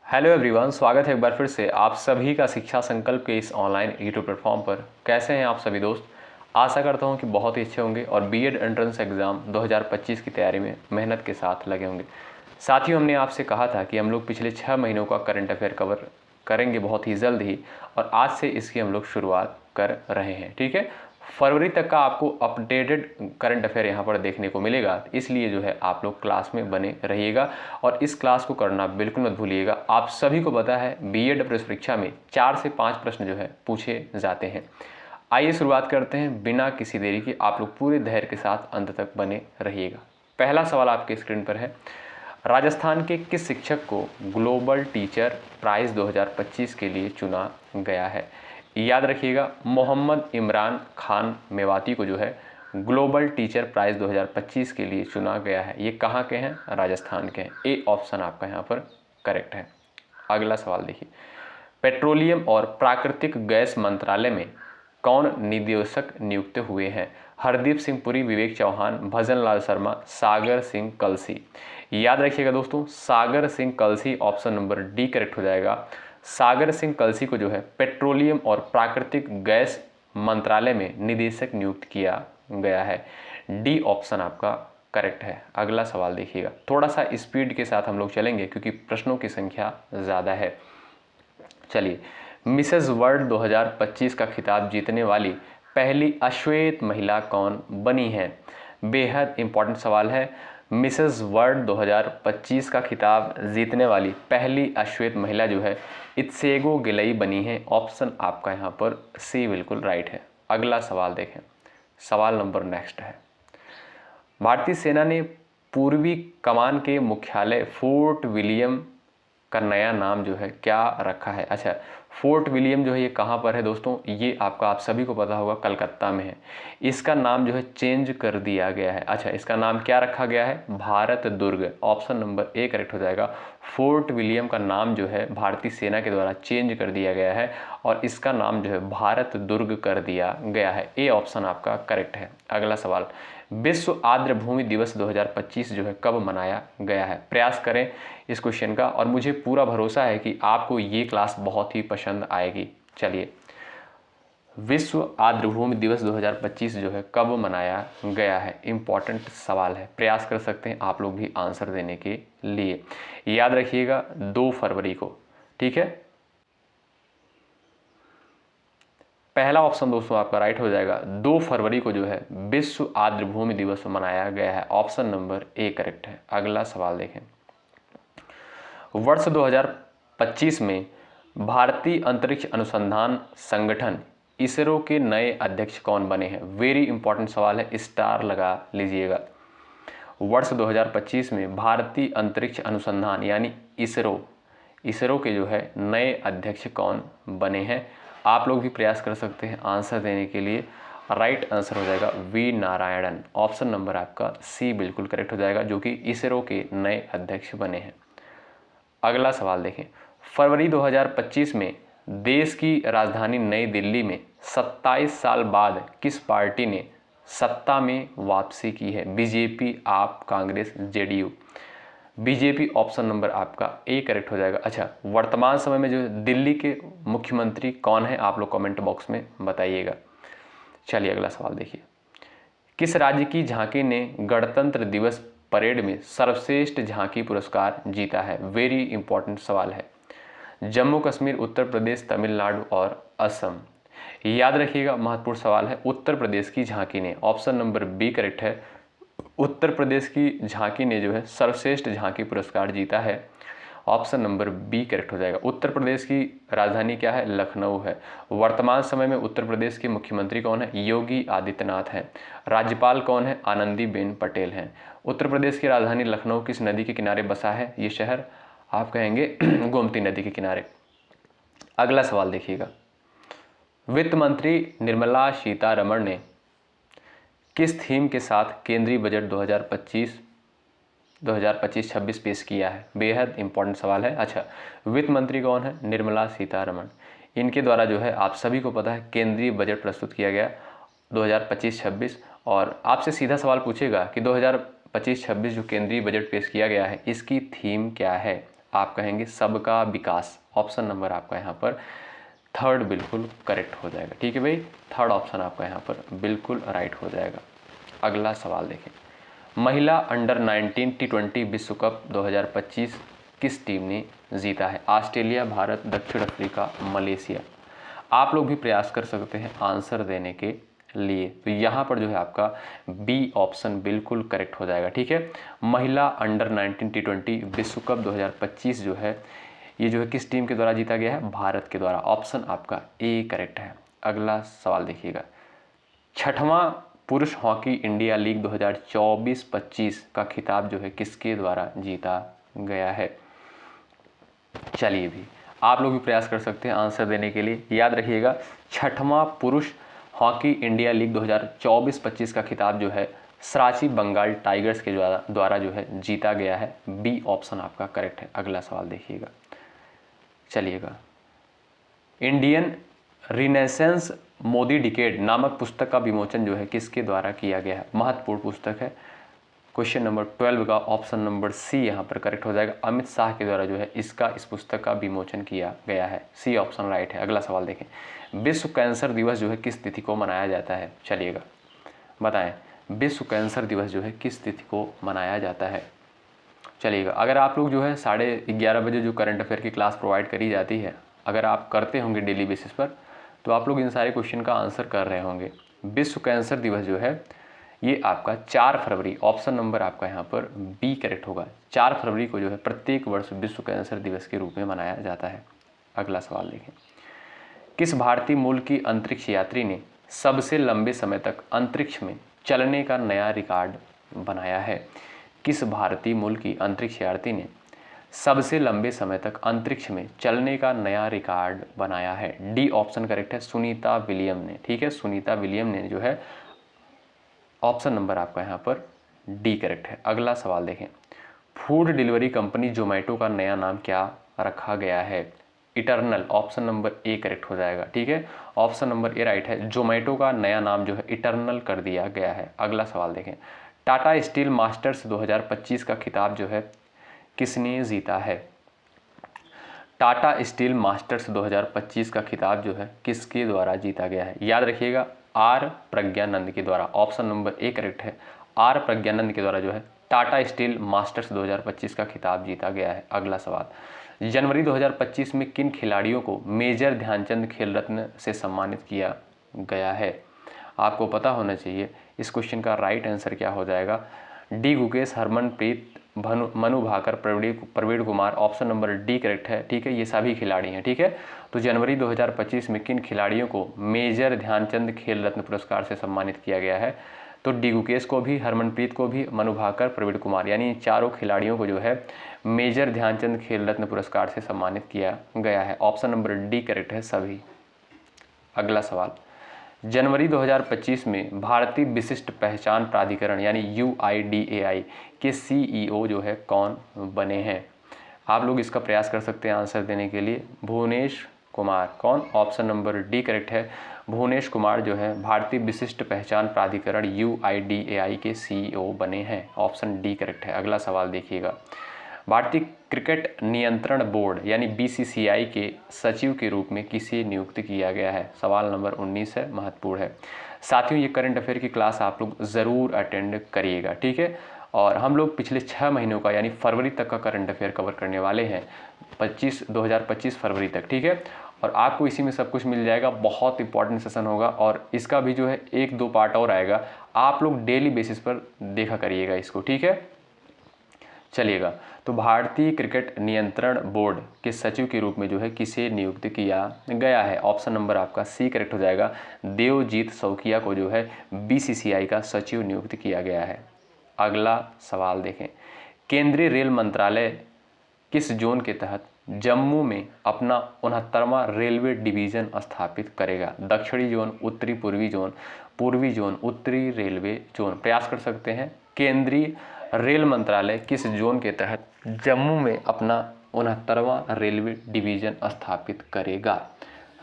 Hello everyone, स्वागत है एक बार फिर से आप सभी का शिक्षा संकल्प के इस ऑनलाइन यूट्यूब प्लेटफॉर्म पर। कैसे हैं आप सभी दोस्त? आशा करता हूं कि बहुत ही अच्छे होंगे और बीएड एंट्रेंस एग्ज़ाम 2025 की तैयारी में मेहनत के साथ लगे होंगे। साथियों, हमने आपसे कहा था कि हम लोग पिछले 6 महीनों का करंट अफेयर कवर करेंगे बहुत ही जल्द ही, और आज से इसकी हम लोग शुरुआत कर रहे हैं। ठीक है, फरवरी तक का आपको अपडेटेड करंट अफेयर यहाँ पर देखने को मिलेगा, इसलिए जो है आप लोग क्लास में बने रहिएगा और इस क्लास को करना बिल्कुल मत भूलिएगा। आप सभी को पता है बीएड प्रवेश परीक्षा में 4 से 5 प्रश्न जो है पूछे जाते हैं। आइए शुरुआत करते हैं बिना किसी देरी के। आप लोग पूरे धैर्य के साथ अंत तक बने रहिएगा। पहला सवाल आपके स्क्रीन पर है, राजस्थान के किस शिक्षक को ग्लोबल टीचर प्राइज़ 2025 के लिए चुना गया है? याद रखिएगा, मोहम्मद इमरान खान मेवाती को जो है ग्लोबल टीचर प्राइज़ 2025 के लिए चुना गया है। ये कहाँ के हैं? राजस्थान के हैं। ए ऑप्शन आपका यहाँ पर करेक्ट है। अगला सवाल देखिए, पेट्रोलियम और प्राकृतिक गैस मंत्रालय में कौन निदेशक नियुक्त हुए हैं? हरदीप सिंह पुरी, विवेक चौहान, भजन लाल शर्मा, सागर सिंह कलसी। याद रखिएगा दोस्तों, Sagar Singh Kalsi option number D correct हो जाएगा। सागर सिंह कलसी को जो है पेट्रोलियम और प्राकृतिक गैस मंत्रालय में निदेशक नियुक्त किया गया है। डी ऑप्शन आपका करेक्ट है। अगला सवाल देखिएगा, थोड़ा सा स्पीड के साथ हम लोग चलेंगे क्योंकि प्रश्नों की संख्या ज़्यादा है। चलिए, मिसेस वर्ल्ड 2025 का खिताब जीतने वाली पहली अश्वेत महिला कौन बनी है? बेहद इंपॉर्टेंट सवाल है। मिसेस वर्ल्ड 2025 का खिताब जीतने वाली पहली अश्वेत महिला जो है इत्सेगो गिलई बनी है। ऑप्शन आपका यहाँ पर सी बिल्कुल राइट है। अगला सवाल देखें, सवाल नंबर नेक्स्ट है, भारतीय सेना ने पूर्वी कमान के मुख्यालय फोर्ट विलियम का नया नाम जो है क्या रखा है? अच्छा, फोर्ट विलियम जो है ये कहाँ पर है दोस्तों? ये आप सभी को पता होगा, कलकत्ता में है। इसका नाम जो है चेंज कर दिया गया है। अच्छा, इसका नाम क्या रखा गया है? भारत दुर्ग। ऑप्शन नंबर ए करेक्ट हो जाएगा। फोर्ट विलियम का नाम जो है भारतीय सेना के द्वारा चेंज कर दिया गया है और इसका नाम जो है भारत दुर्ग कर दिया गया है। ए ऑप्शन आपका करेक्ट है। अगला सवाल, विश्व आर्द्र भूमि दिवस 2025 जो है कब मनाया गया है? प्रयास करें इस क्वेश्चन का और मुझे पूरा भरोसा है कि आपको ये क्लास बहुत ही पसंद आएगी। चलिए, विश्व आर्द्र भूमि दिवस 2025 जो है कब मनाया गया है? इंपॉर्टेंट सवाल है, प्रयास कर सकते हैं आप लोग भी आंसर देने के लिए। याद रखिएगा 2 फरवरी को। ठीक है, पहला ऑप्शन दोस्तों आपका राइट हो जाएगा। 2 फरवरी को जो है विश्व आर्द्र भूमि दिवस मनाया गया है। ऑप्शन नंबर ए करेक्ट है। अगला सवाल देखें, वर्ष 2025 में भारतीय अंतरिक्ष अनुसंधान संगठन इसरो के नए अध्यक्ष कौन बने हैं? वेरी इंपॉर्टेंट सवाल है, स्टार लगा लीजिएगा। वर्ष 2025 में भारतीय अंतरिक्ष अनुसंधान यानी इसरो के जो है नए अध्यक्ष कौन बने हैं? आप लोग भी प्रयास कर सकते हैं आंसर देने के लिए। राइट आंसर हो जाएगा वी नारायणन। ऑप्शन नंबर आपका सी बिल्कुल करेक्ट हो जाएगा, जो कि इसरो के नए अध्यक्ष बने हैं। अगला सवाल देखें, फरवरी 2025 में देश की राजधानी नई दिल्ली में 27 साल बाद किस पार्टी ने सत्ता में वापसी की है? बीजेपी, आप, Congress, JDU. BJP option number आपका ए करेक्ट हो जाएगा। अच्छा, वर्तमान समय में जो दिल्ली के मुख्यमंत्री कौन है आप लोग कमेंट बॉक्स में बताइएगा। चलिए अगला सवाल देखिए, किस राज्य की झांकी ने गणतंत्र दिवस परेड में सर्वश्रेष्ठ झांकी पुरस्कार जीता है? वेरी इंपॉर्टेंट सवाल है। जम्मू कश्मीर, उत्तर प्रदेश, तमिलनाडु और असम। याद रखिएगा, महत्वपूर्ण सवाल है। उत्तर प्रदेश की झांकी ने, ऑप्शन नंबर बी करेक्ट है। उत्तर प्रदेश की झांकी ने जो है सर्वश्रेष्ठ झांकी पुरस्कार जीता है। ऑप्शन नंबर बी करेक्ट हो जाएगा। उत्तर प्रदेश की राजधानी क्या है? लखनऊ है। वर्तमान समय में उत्तर प्रदेश के मुख्यमंत्री कौन है? योगी आदित्यनाथ हैं। राज्यपाल कौन है? आनंदीबेन पटेल हैं। उत्तर प्रदेश की राजधानी लखनऊ किस नदी के किनारे बसा है ये शहर? आप कहेंगे गोमती नदी के किनारे। अगला सवाल देखिएगा, वित्त मंत्री निर्मला सीतारमण ने किस थीम के साथ केंद्रीय बजट 2025-26 पेश किया है? बेहद इंपॉर्टेंट सवाल है। अच्छा, वित्त मंत्री कौन है? निर्मला सीतारमण। इनके द्वारा जो है आप सभी को पता है केंद्रीय बजट प्रस्तुत किया गया 2025-26, और आपसे सीधा सवाल पूछेगा कि 2025-26 जो केंद्रीय बजट पेश किया गया है इसकी थीम क्या है? आप कहेंगे सबका विकास। ऑप्शन नंबर आपका यहाँ पर थर्ड बिल्कुल करेक्ट हो जाएगा। ठीक है भाई, थर्ड ऑप्शन आपका यहाँ पर बिल्कुल राइट हो जाएगा। अगला सवाल देखें, महिला अंडर 19 T20 विश्व कप 2025 किस टीम ने जीता है? ऑस्ट्रेलिया, भारत, दक्षिण अफ्रीका, मलेशिया। आप लोग भी प्रयास कर सकते हैं आंसर देने के लिए। तो यहाँ पर जो है आपका बी ऑप्शन बिल्कुल करेक्ट हो जाएगा। ठीक है, महिला अंडर 19 T20 विश्व कप 2025 जो है ये जो है किस टीम के द्वारा जीता गया है? भारत के द्वारा। ऑप्शन आपका ए करेक्ट है। अगला सवाल देखिएगा, छठवां पुरुष हॉकी इंडिया लीग 2024-25 का खिताब जो है किसके द्वारा जीता गया है? चलिए भी आप लोग भी प्रयास कर सकते हैं आंसर देने के लिए। याद रखिएगा, छठवां पुरुष हॉकी इंडिया लीग 2024-25 का खिताब जो है सराची बंगाल टाइगर्स के द्वारा जो है जीता गया है। बी ऑप्शन आपका करेक्ट है। अगला सवाल देखिएगा, चलिएगा, इंडियन रिनेसेंस मोदी डिकेड नामक पुस्तक का विमोचन जो है किसके द्वारा किया गया है? महत्वपूर्ण पुस्तक है। क्वेश्चन नंबर 12 का ऑप्शन नंबर सी यहाँ पर करेक्ट हो जाएगा। अमित शाह के द्वारा जो है इस पुस्तक का विमोचन किया गया है। सी ऑप्शन राइट है। अगला सवाल देखें, विश्व कैंसर दिवस जो है किस तिथि को मनाया जाता है? चलिएगा बताएं, विश्व कैंसर दिवस जो है किस तिथि को मनाया जाता है? चलिएगा, अगर आप लोग जो है 11:30 बजे जो करंट अफेयर की क्लास प्रोवाइड करी जाती है, अगर आप करते होंगे डेली बेसिस पर, तो आप लोग इन सारे क्वेश्चन का आंसर कर रहे होंगे। विश्व कैंसर दिवस जो है ये आपका 4 फरवरी, ऑप्शन नंबर आपका यहाँ पर बी करेक्ट होगा। 4 फरवरी को जो है प्रत्येक वर्ष विश्व कैंसर दिवस के रूप में मनाया जाता है। अगला सवाल देखें, किस भारतीय मूल की अंतरिक्ष यात्री ने सबसे लंबे समय तक अंतरिक्ष में चलने का नया रिकॉर्ड बनाया है? किस भारतीय मूल की अंतरिक्ष यात्री ने सबसे लंबे समय तक अंतरिक्ष में चलने का नया रिकॉर्ड बनाया है? डी ऑप्शन करेक्ट है, सुनीता विलियम ने। ठीक है, सुनीता विलियम ने जो है, ऑप्शन नंबर आपका यहाँ पर डी करेक्ट है। अगला सवाल देखें, फूड डिलीवरी कंपनी जोमेटो का नया नाम क्या रखा गया है? Eternal. Option number A correct हो जाएगा। ठीक है, ऑप्शन नंबर ए राइट है। जोमेटो का नया नाम जो है इटर्नल कर दिया गया है। अगला सवाल देखें, टाटा स्टील मास्टर्स 2025 का खिताब जो है किसने जीता है? टाटा स्टील मास्टर्स 2025 का खिताब जो है किसके द्वारा जीता गया है? याद रखिएगा, आर प्रज्ञानंद के द्वारा। ऑप्शन नंबर ए करेक्ट है, आर प्रज्ञानंद के द्वारा जो है टाटा स्टील मास्टर्स 2025 का खिताब जीता गया है। अगला सवाल, जनवरी 2025 में किन खिलाड़ियों को मेजर ध्यानचंद खेल रत्न से सम्मानित किया गया है? आपको पता होना चाहिए इस क्वेश्चन का राइट आंसर क्या हो जाएगा। D Gukesh, Harmanpreet, Manu Bhaker, Praveen Kumar. Option number D correct है। ठीक है, ये सभी खिलाड़ी हैं। ठीक है, तो जनवरी 2025 में किन खिलाड़ियों को मेजर ध्यानचंद खेल रत्न पुरस्कार से सम्मानित किया गया है? तो डी गुकेश को भी, हरमनप्रीत को भी, मनु भाकर, प्रवीण कुमार, यानी चारों खिलाड़ियों को जो है मेजर ध्यानचंद खेल रत्न पुरस्कार से सम्मानित किया गया है। ऑप्शन नंबर डी करेक्ट है सभी। अगला सवाल, जनवरी 2025 में भारतीय विशिष्ट पहचान प्राधिकरण यानी UIDAI के CEO जो है कौन बने हैं? आप लोग इसका प्रयास कर सकते हैं आंसर देने के लिए। भुवनेश कुमार। कौन? ऑप्शन नंबर डी करेक्ट है। भुवनेश कुमार जो है भारतीय विशिष्ट पहचान प्राधिकरण UIDAI के CEO बने हैं। ऑप्शन डी करेक्ट है। अगला सवाल देखिएगा, भारतीय क्रिकेट नियंत्रण बोर्ड यानी BCCI के सचिव के रूप में किसे नियुक्त किया गया है? सवाल नंबर 19 है, महत्वपूर्ण है। साथियों, ये करंट अफेयर की क्लास आप लोग ज़रूर अटेंड करिएगा। ठीक है, और हम लोग पिछले 6 महीनों का यानी फरवरी तक का करंट अफेयर कवर करने वाले हैं, 2025 फरवरी तक। ठीक है, और आपको इसी में सब कुछ मिल जाएगा। बहुत इंपॉर्टेंट सेशन होगा और इसका भी जो है 1-2 पार्ट और आएगा। आप लोग डेली बेसिस पर देखा करिएगा इसको। ठीक है, चलिएगा, तो भारतीय क्रिकेट नियंत्रण बोर्ड के सचिव के रूप में जो है किसे नियुक्त किया गया है? ऑप्शन नंबर आपका सी करेक्ट हो जाएगा। देवजीत सौकिया को जो है BCCI का सचिव नियुक्त किया गया है। अगला सवाल देखें, केंद्रीय रेल मंत्रालय किस जोन के तहत जम्मू में अपना 69वां रेलवे डिवीजन स्थापित करेगा? दक्षिणी जोन, उत्तरी पूर्वी जोन, पूर्वी जोन, उत्तरी रेलवे जोन। प्रयास कर सकते हैं, केंद्रीय रेल मंत्रालय किस जोन के तहत जम्मू में अपना 69वां रेलवे डिवीजन स्थापित करेगा?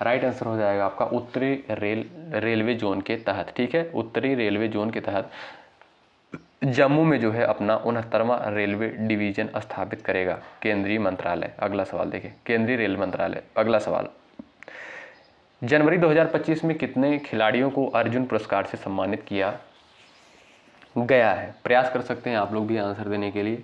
राइट आंसर हो जाएगा आपका उत्तरी रेलवे जोन के तहत। ठीक है, उत्तरी रेलवे जोन के तहत जम्मू में जो है अपना 69वां रेलवे डिवीजन स्थापित करेगा? केंद्रीय मंत्रालय। अगला सवाल देखिए, केंद्रीय रेल मंत्रालय। अगला सवाल, जनवरी 2025 में कितने खिलाड़ियों को अर्जुन पुरस्कार से सम्मानित किया गया है? प्रयास कर सकते हैं आप लोग भी आंसर देने के लिए।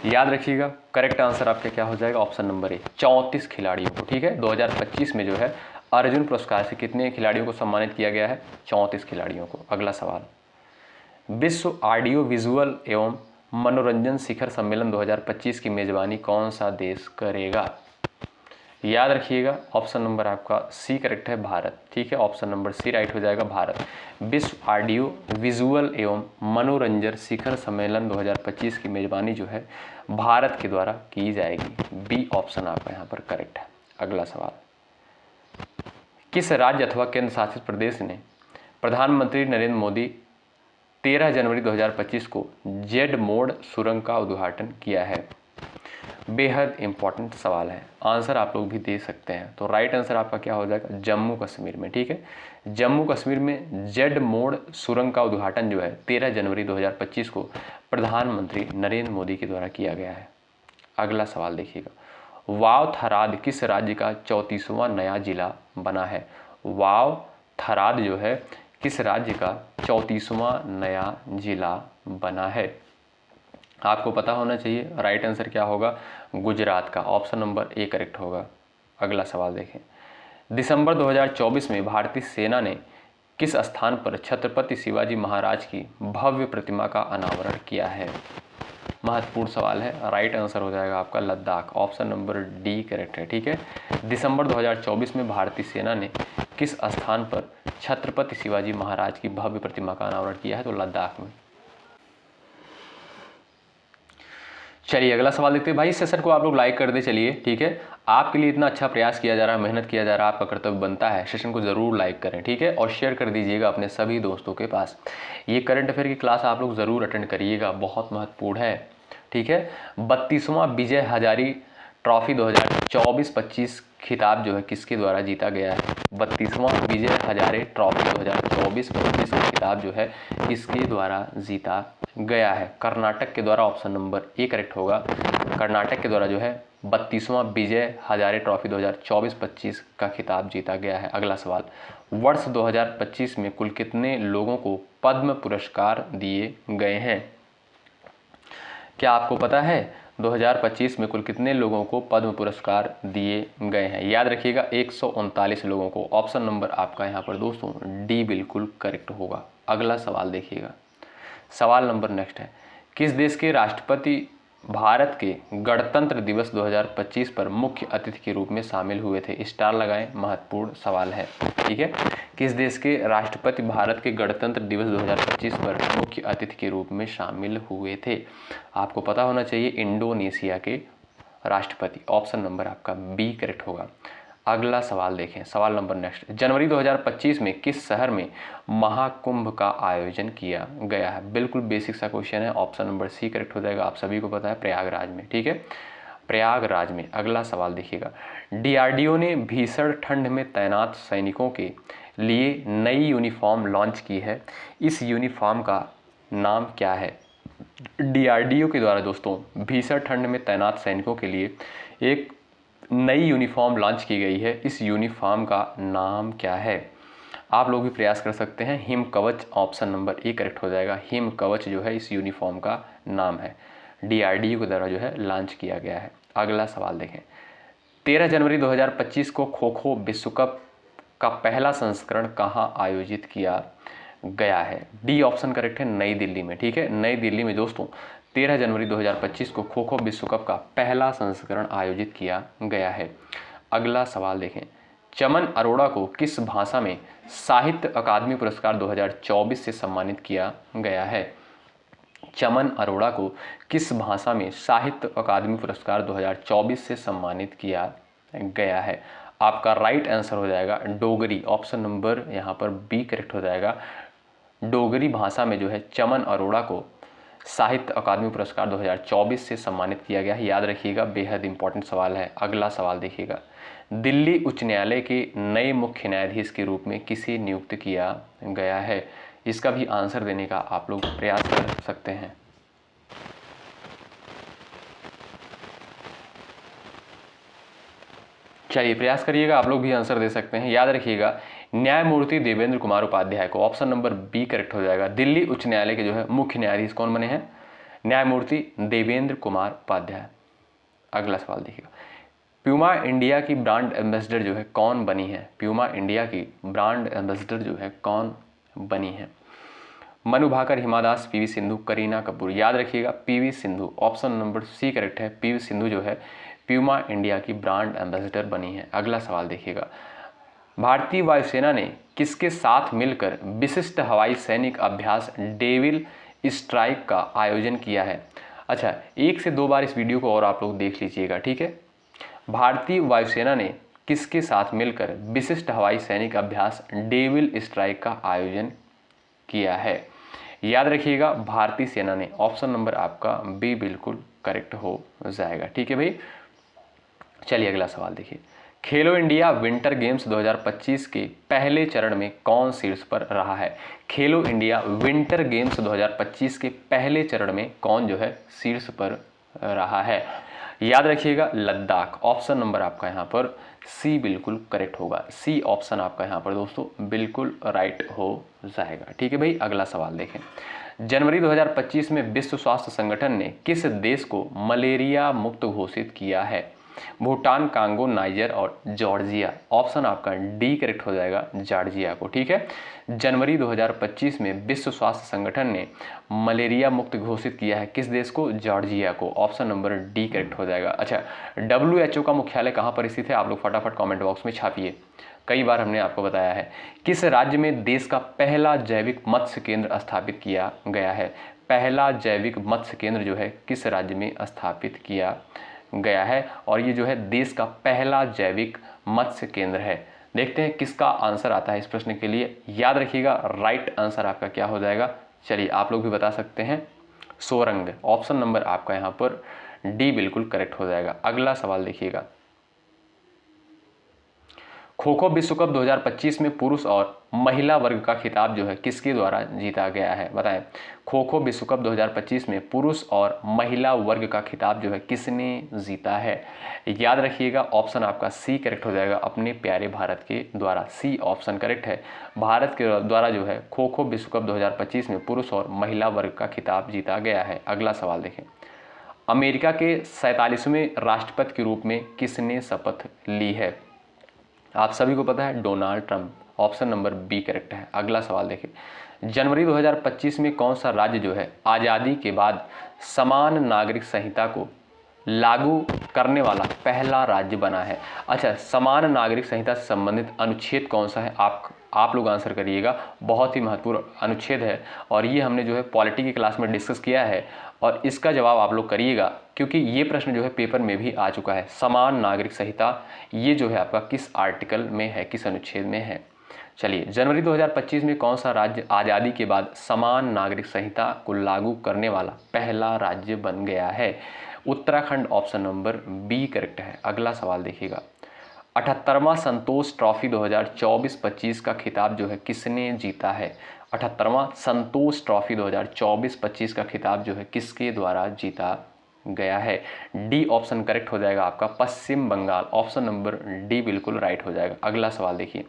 याद रखिएगा, करेक्ट आंसर आपका क्या हो जाएगा? ऑप्शन नंबर ए, 34 खिलाड़ियों को। ठीक है, 2025 में जो है अर्जुन पुरस्कार से कितने खिलाड़ियों को सम्मानित किया गया है? 34 खिलाड़ियों को। अगला सवाल, विश्व ऑडियो विजुअल एवं मनोरंजन शिखर सम्मेलन 2025 की मेजबानी कौन सा देश करेगा? याद रखिएगा, ऑप्शन नंबर आपका सी करेक्ट है, भारत। ठीक है, ऑप्शन नंबर सी राइट हो जाएगा, भारत। विश्व ऑडियो विजुअल एवं मनोरंजन शिखर सम्मेलन 2025 की मेजबानी जो है भारत के द्वारा की जाएगी। बी ऑप्शन आपका यहाँ पर करेक्ट है। अगला सवाल, किस राज्य अथवा केंद्र शासित प्रदेश ने प्रधानमंत्री नरेंद्र मोदी 13 जनवरी 2025 को जेड मोड़ सुरंग का उद्घाटन किया है? बेहद इंपॉर्टेंट सवाल है, आंसर आप लोग भी दे सकते हैं। तो राइट आंसर आपका क्या हो जाएगा? जम्मू कश्मीर में। ठीक है, जम्मू कश्मीर में जेड मोड़ सुरंग का उद्घाटन जो है 13 जनवरी 2025 को प्रधानमंत्री नरेंद्र मोदी के द्वारा किया गया है। अगला सवाल देखिएगा, वाव थराद किस राज्य का 34वां नया जिला बना है? वाव थराद जो है किस राज्य का 34वां नया जिला बना है? आपको पता होना चाहिए। राइट आंसर क्या होगा? गुजरात का, ऑप्शन नंबर ए करेक्ट होगा। अगला सवाल देखें, दिसंबर 2024 में भारतीय सेना ने किस स्थान पर छत्रपति शिवाजी महाराज की भव्य प्रतिमा का अनावरण किया है? महत्वपूर्ण सवाल है। राइट आंसर हो जाएगा आपका Ladakh, option number D correct है। ठीक है, दिसंबर 2024 में भारतीय सेना ने किस स्थान पर छत्रपति शिवाजी महाराज की भव्य प्रतिमा का अनावरण किया है? तो लद्दाख में। चलिए अगला सवाल देखते हैं। भाई सेशन को आप लोग लाइक कर दे चलिए। ठीक है, आपके लिए इतना अच्छा प्रयास किया जा रहा है, मेहनत किया जा रहा है, आपका कर्तव्य बनता है, सेशन को जरूर लाइक करें। ठीक है, और शेयर कर दीजिएगा अपने सभी दोस्तों के पास। ये करंट अफेयर की क्लास आप लोग जरूर अटेंड करिएगा, बहुत महत्वपूर्ण है। ठीक है, 32वां विजय हजारी ट्रॉफी 2024-25 खिताब जो है किसके द्वारा जीता गया है? 32वां विजय हजारे ट्रॉफी 2024-25 का खिताब जो है किसके द्वारा जीता गया है? कर्नाटक के द्वारा, ऑप्शन नंबर ए करेक्ट होगा। कर्नाटक के द्वारा जो है 32वां विजय हजारे ट्रॉफी 2024-25 का खिताब जीता गया है। अगला सवाल, वर्ष 2025 में कुल कितने लोगों को पद्म पुरस्कार दिए गए हैं? क्या आपको पता है 2025 में कुल कितने लोगों को पद्म पुरस्कार दिए गए हैं? याद रखिएगा 139 लोगों को। ऑप्शन नंबर आपका यहाँ पर दोस्तों डी बिल्कुल करेक्ट होगा। अगला सवाल देखिएगा, सवाल नंबर नेक्स्ट है, किस देश के राष्ट्रपति भारत के गणतंत्र दिवस 2025 पर मुख्य अतिथि के रूप में शामिल हुए थे? स्टार लगाएं, महत्वपूर्ण सवाल है। ठीक है, किस देश के राष्ट्रपति भारत के गणतंत्र दिवस 2025 पर मुख्य अतिथि के रूप में शामिल हुए थे? आपको पता होना चाहिए, इंडोनेशिया के राष्ट्रपति। ऑप्शन नंबर आपका बी करेक्ट होगा। अगला सवाल देखें, सवाल नंबर नेक्स्ट, जनवरी 2025 में किस शहर में महाकुंभ का आयोजन किया गया है? बिल्कुल बेसिक सा क्वेश्चन है, ऑप्शन नंबर सी करेक्ट हो जाएगा। आप सभी को पता है, प्रयागराज में। ठीक है, प्रयागराज में। अगला सवाल देखिएगा, डीआरडीओ ने भीषण ठंड में तैनात सैनिकों के लिए नई यूनिफॉर्म लॉन्च की है। इस यूनिफॉर्म का नाम क्या है? डीआरडीओ के द्वारा दोस्तों भीषण ठंड में तैनात सैनिकों के लिए एक नई यूनिफॉर्म लॉन्च की गई है। इस यूनिफॉर्म का नाम क्या है? आप लोग भी प्रयास कर सकते हैं। हिम कवच, ऑप्शन नंबर ए करेक्ट हो जाएगा। हिम कवच जो है इस यूनिफॉर्म का नाम है, डीआरडीओ के द्वारा जो है लॉन्च किया गया है। अगला सवाल देखें, 13 जनवरी 2025 को खो खो विश्व कप का पहला संस्करण कहाँ आयोजित किया गया है? डी ऑप्शन करेक्ट है, नई दिल्ली में। ठीक है, नई दिल्ली में दोस्तों 13 जनवरी 2025 को खो खो विश्व कप का पहला संस्करण आयोजित किया गया है। अगला सवाल देखें, चमन अरोड़ा को किस भाषा में साहित्य अकादमी पुरस्कार 2024 से सम्मानित किया गया है? चमन अरोड़ा को किस भाषा में साहित्य अकादमी पुरस्कार 2024 से सम्मानित किया गया है? आपका राइट आंसर हो जाएगा डोगरी, ऑप्शन नंबर यहाँ पर बी करेक्ट हो जाएगा। डोगरी भाषा में जो है चमन अरोड़ा को साहित्य अकादमी पुरस्कार 2024 से सम्मानित किया गया है। याद रखिएगा, बेहद इंपॉर्टेंट सवाल है। अगला सवाल देखिएगा, दिल्ली उच्च न्यायालय के नए मुख्य न्यायाधीश के रूप में किसे नियुक्त किया गया है? इसका भी आंसर देने का आप लोग प्रयास कर सकते हैं। चलिए प्रयास करिएगा, आप लोग भी आंसर दे सकते हैं। याद रखिएगा न्यायमूर्ति देवेंद्र कुमार उपाध्याय को, ऑप्शन नंबर बी करेक्ट हो जाएगा। दिल्ली उच्च न्यायालय के जो है मुख्य न्यायाधीश कौन बने हैं? न्यायमूर्ति देवेंद्र कुमार उपाध्याय। अगला सवाल देखिएगा, प्यूमा इंडिया की ब्रांड एम्बेसडर जो है कौन बनी है? प्यूमा इंडिया की ब्रांड एम्बेसडर जो है कौन बनी है? मनु भाकर, हिमा दास, पीवी सिंधु, करीना कपूर। याद रखिएगा PV Sindhu, option number C correct है। पीवी सिंधु जो है प्यूमा इंडिया की ब्रांड एम्बेसडर बनी है। अगला सवाल देखिएगा, भारतीय वायुसेना ने किसके साथ मिलकर विशिष्ट हवाई सैनिक अभ्यास डेविल स्ट्राइक का आयोजन किया है? अच्छा, 1 से 2 बार इस वीडियो को और आप लोग देख लीजिएगा, ठीक है। भारतीय वायुसेना ने किसके साथ मिलकर विशिष्ट हवाई सैनिक अभ्यास डेविल स्ट्राइक का आयोजन किया है? याद रखिएगा भारतीय सेना ने, ऑप्शन नंबर आपका बी बिल्कुल करेक्ट हो जाएगा, ठीक है भाई। चलिए अगला सवाल देखिए, खेलो इंडिया विंटर गेम्स 2025 के पहले चरण में कौन शीर्ष पर रहा है? खेलो इंडिया विंटर गेम्स 2025 के पहले चरण में कौन जो है शीर्ष पर रहा है? याद रखिएगा लद्दाख, ऑप्शन नंबर आपका यहाँ पर सी बिल्कुल करेक्ट होगा। सी ऑप्शन आपका यहाँ पर दोस्तों बिल्कुल राइट हो जाएगा, ठीक है भाई। अगला सवाल देखें, जनवरी 2025 में विश्व स्वास्थ्य संगठन ने किस देश को मलेरिया मुक्त घोषित किया है? भूटान, कांगो, नाइजर और जॉर्जिया। ऑप्शन आपका डी करेक्ट हो जाएगा, जॉर्जिया को, ठीक है। जनवरी 2025 में विश्व स्वास्थ्य संगठन ने मलेरिया मुक्त घोषित किया है किस देश को? जॉर्जिया को। ऑप्शन नंबर डी करेक्ट हो जाएगा। अच्छा, WHO का मुख्यालय कहाँ पर स्थित है? आप लोग फटाफट कमेंट बॉक्स में छापिए, कई बार हमने आपको बताया है। किस राज्य में देश का पहला जैविक मत्स्य केंद्र स्थापित किया गया है? पहला जैविक मत्स्य केंद्र जो है किस राज्य में स्थापित किया गया है? और ये जो है देश का पहला जैविक मत्स्य केंद्र है। देखते हैं किसका आंसर आता है इस प्रश्न के लिए। याद रखिएगा राइट आंसर आपका क्या हो जाएगा, चलिए आप लोग भी बता सकते हैं, सोरंग। ऑप्शन नंबर आपका यहाँ पर डी बिल्कुल करेक्ट हो जाएगा। अगला सवाल देखिएगा, खो खो विश्व कप 2025 में पुरुष और महिला वर्ग का खिताब जो है किसके द्वारा जीता गया है? बताएं, खो खो विश्व कप 2025 में पुरुष और महिला वर्ग का खिताब जो है किसने जीता है? याद रखिएगा ऑप्शन आपका सी करेक्ट हो जाएगा, अपने प्यारे भारत के द्वारा। सी ऑप्शन करेक्ट है, भारत के द्वारा जो है खो खो विश्व कप 2025 में पुरुष और महिला वर्ग का खिताब जीता गया है। अगला सवाल देखें, अमेरिका के 47वें राष्ट्रपति के रूप में किसने शपथ ली है? आप सभी को पता है Donald Trump. Option number B correct है। अगला सवाल देखिए, जनवरी 2025 में कौन सा राज्य जो है आज़ादी के बाद समान नागरिक संहिता को लागू करने वाला पहला राज्य बना है? अच्छा, समान नागरिक संहिता से संबंधित अनुच्छेद कौन सा है? आप लोग आंसर करिएगा, बहुत ही महत्वपूर्ण अनुच्छेद है और ये हमने जो है पॉलिटी की क्लास में डिस्कस किया है और इसका जवाब आप लोग करिएगा क्योंकि ये प्रश्न जो है पेपर में भी आ चुका है। समान नागरिक संहिता ये जो है आपका किस आर्टिकल में है, किस अनुच्छेद में है? चलिए, जनवरी 2025 में कौन सा राज्य आज़ादी के बाद समान नागरिक संहिता को लागू करने वाला पहला राज्य बन गया है? Uttarakhand. Option number B correct है। अगला सवाल देखिएगा, 78वां संतोष ट्रॉफी 2024-25 का खिताब जो है किसने जीता है? 78वां संतोष ट्रॉफी 2024-25 का खिताब जो है किसके द्वारा जीता गया है? डी ऑप्शन करेक्ट हो जाएगा आपका, पश्चिम बंगाल। ऑप्शन नंबर डी बिल्कुल राइट हो जाएगा। अगला सवाल देखिए,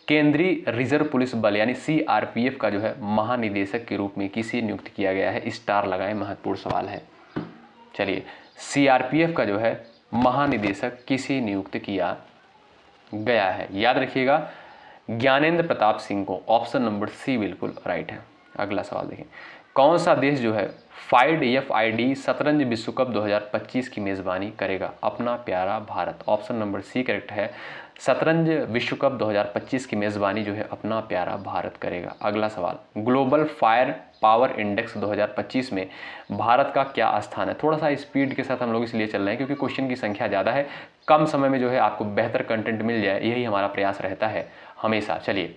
केंद्रीय रिजर्व पुलिस बल यानी CRPF का जो है महानिदेशक के रूप में किसे नियुक्त किया गया है? स्टार लगाएं, महत्वपूर्ण सवाल है। चलिए, CRPF का जो है महानिदेशक किसे नियुक्त किया गया है? याद रखिएगा ज्ञानेंद्र प्रताप सिंह को। ऑप्शन नंबर सी बिल्कुल राइट है। अगला सवाल देखें, कौन सा देश जो है FIDE शतरंज विश्व कप 2025 की मेजबानी करेगा? अपना प्यारा Bharat. Option number C correct है, शतरंज विश्व कप 2025 की मेजबानी जो है अपना प्यारा भारत करेगा। अगला सवाल, ग्लोबल फायर पावर इंडेक्स 2025 में भारत का क्या स्थान है? थोड़ा सा स्पीड के साथ हम लोग इसलिए चल रहे हैं क्योंकि क्वेश्चन की संख्या ज़्यादा है, कम समय में जो है आपको बेहतर कंटेंट मिल जाए, यही हमारा प्रयास रहता है हमेशा। चलिए,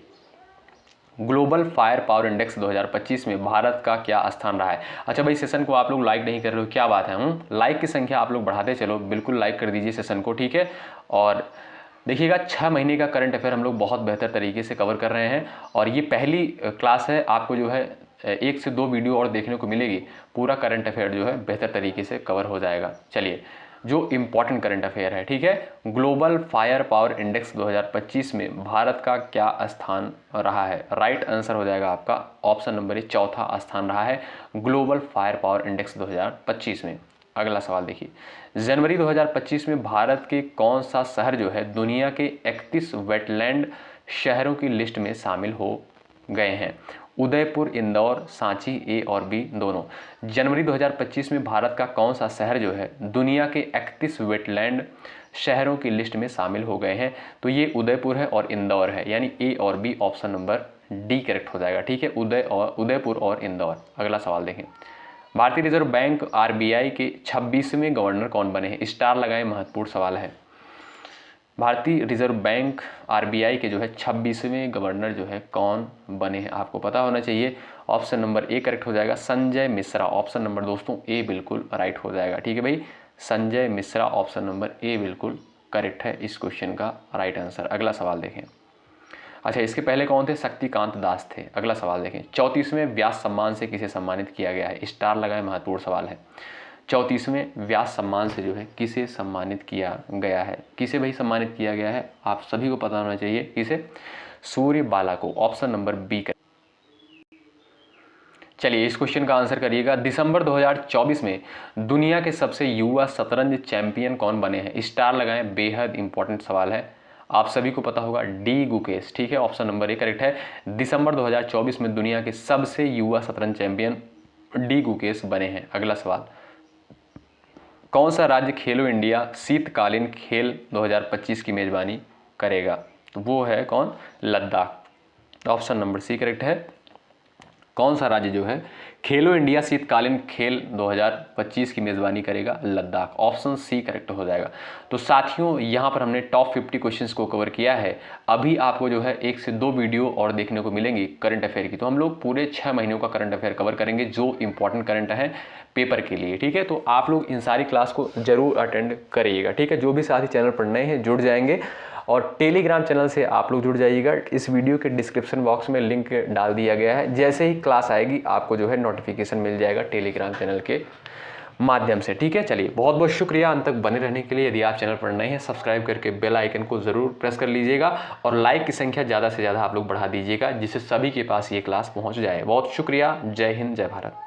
ग्लोबल फायर पावर इंडेक्स 2025 में भारत का क्या स्थान रहा है? अच्छा भाई, सेशन को आप लोग लाइक नहीं कर रहे हो, क्या बात है? लाइक की संख्या आप लोग बढ़ाते चलो, बिल्कुल लाइक कर दीजिए सेशन को, ठीक है। और देखिएगा 6 महीने का करंट अफेयर हम लोग बहुत बेहतर तरीके से कवर कर रहे हैं और ये पहली क्लास है। आपको जो है 1 से 2 वीडियो और देखने को मिलेगी, पूरा करंट अफेयर जो है बेहतर तरीके से कवर हो जाएगा। चलिए, जो इम्पॉर्टेंट करंट अफेयर है, ठीक है, ग्लोबल फायर पावर इंडेक्स 2025 में भारत का क्या स्थान रहा है? राइट आंसर हो जाएगा आपका ऑप्शन नंबर ए, चौथा स्थान रहा है ग्लोबल फायर पावर इंडेक्स 2025 में। अगला सवाल देखिए, जनवरी 2025 में भारत के कौन सा शहर जो है दुनिया के 31 वेटलैंड शहरों की लिस्ट में शामिल हो गए हैं? उदयपुर, इंदौर, सांची, ए और बी दोनों। जनवरी 2025 में भारत का कौन सा शहर जो है दुनिया के 31 वेटलैंड शहरों की लिस्ट में शामिल हो गए हैं? तो ये उदयपुर है और इंदौर है, यानी ए और B option number D correct हो जाएगा। ठीक है, उदयपुर और इंदौर। अगला सवाल देखें, भारतीय रिजर्व बैंक आरबीआई के 26वें गवर्नर कौन बने हैं? स्टार लगाएं, महत्वपूर्ण सवाल है। भारतीय रिजर्व बैंक आरबीआई के जो है 26वें गवर्नर जो है कौन बने हैं? आपको पता होना चाहिए। ऑप्शन नंबर ए करेक्ट हो जाएगा, संजय मिश्रा। ऑप्शन नंबर दोस्तों ए बिल्कुल राइट हो जाएगा। ठीक है भाई, Sanjay Mishra option number A बिल्कुल करेक्ट है इस क्वेश्चन का राइट आंसर। अगला सवाल देखें। अच्छा, इसके पहले कौन थे? शक्तिकांत दास थे। अगला सवाल देखें, 34वें व्यास सम्मान से किसे सम्मानित किया गया है? स्टार लगाएं, महत्वपूर्ण सवाल है। 34वें व्यास सम्मान से जो है किसे सम्मानित किया गया है? किसे भाई सम्मानित किया गया है? आप सभी को पता होना चाहिए। किसे? सूर्यबाला को। ऑप्शन नंबर बी का। चलिए, इस क्वेश्चन का आंसर करिएगा। दिसंबर 2024 में दुनिया के सबसे युवा शतरंज चैंपियन कौन बने हैं? स्टार लगाएं, बेहद इंपॉर्टेंट सवाल है, आप सभी को पता होगा, डी गुकेश। ठीक है, ऑप्शन नंबर ए करेक्ट है। दिसंबर 2024 में दुनिया के सबसे युवा शतरंज चैंपियन डी गुकेश बने हैं। अगला सवाल, कौन सा राज्य खेलो इंडिया शीतकालीन खेल 2025 की मेजबानी करेगा? तो वो है कौन? Ladakh. Option number C correct है। कौन सा राज्य जो है खेलो इंडिया शीतकालीन खेल 2025 की मेज़बानी करेगा? लद्दाख। ऑप्शन सी करेक्ट हो जाएगा। तो साथियों, यहाँ पर हमने टॉप 50 क्वेश्चंस को कवर किया है। अभी आपको जो है 1 से 2 वीडियो और देखने को मिलेंगी करंट अफेयर की। तो हम लोग पूरे 6 महीनों का करंट अफेयर कवर करेंगे जो इंपॉर्टेंट करंट है पेपर के लिए। ठीक है, तो आप लोग इन सारी क्लास को जरूर अटेंड करिएगा। ठीक है, जो भी साथी चैनल पर नए हैं जुड़ जाएंगे और टेलीग्राम चैनल से आप लोग जुड़ जाइएगा। इस वीडियो के डिस्क्रिप्शन बॉक्स में लिंक डाल दिया गया है। जैसे ही क्लास आएगी आपको जो है नोटिफिकेशन मिल जाएगा टेलीग्राम चैनल के माध्यम से। ठीक है, चलिए, बहुत बहुत शुक्रिया अंत तक बने रहने के लिए। यदि आप चैनल पर नए हैं, सब्सक्राइब करके बेल आइकन को ज़रूर प्रेस कर लीजिएगा और लाइक की संख्या ज़्यादा से ज़्यादा आप लोग बढ़ा दीजिएगा, जिससे सभी के पास ये क्लास पहुँच जाए। बहुत शुक्रिया। जय हिंद, जय भारत।